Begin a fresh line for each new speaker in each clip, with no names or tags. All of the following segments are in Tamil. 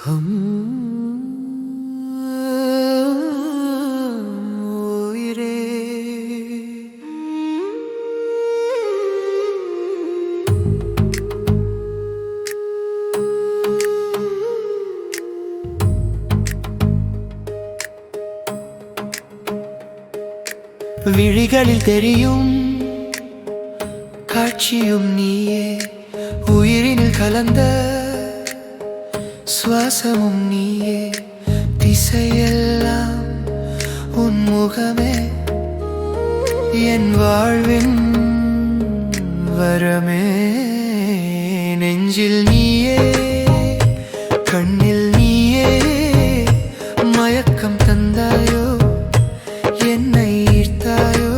உயிரே விழிகளில் தெரியும் காட்சியும் நீயே, உயிரினில் கலந்த சுவாசமும் நீயே, திசையெல்லாம் உன் முகமே, என் வாழ்வின் வரமே. நெஞ்சில் நீயே, கண்ணில் நீயே, மயக்கம் தந்தாயோ, என்னை ஈர்த்தாயோ,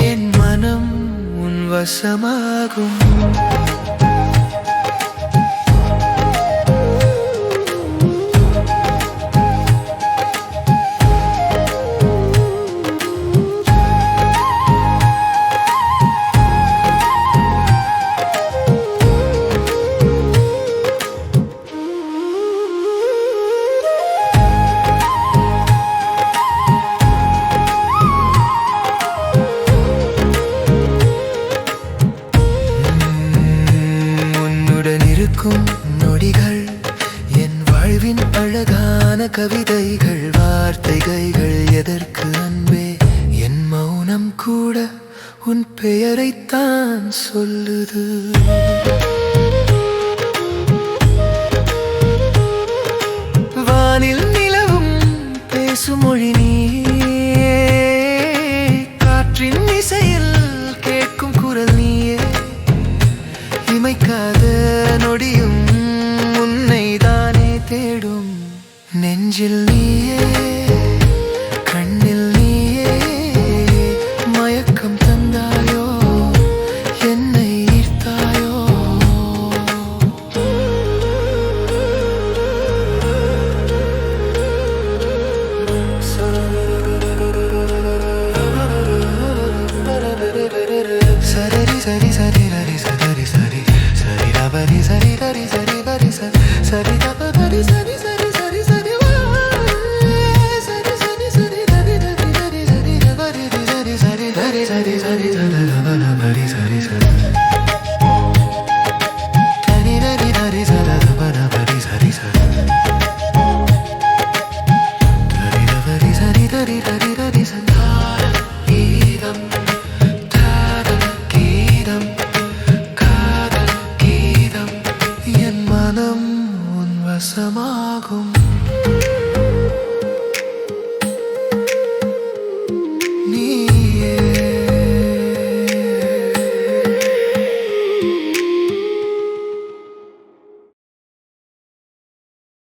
என் மனம் உன் வசமாகும். நொடிகள் என் வாழ்வின் அழகான கவிதைகள், வார்த்தைகள் எதற்கு அன்பே, என் மௌனம் கூட உன் பெயரைத்தான் சொல்லுது. வானில் நிலவும் பேசும் மொழி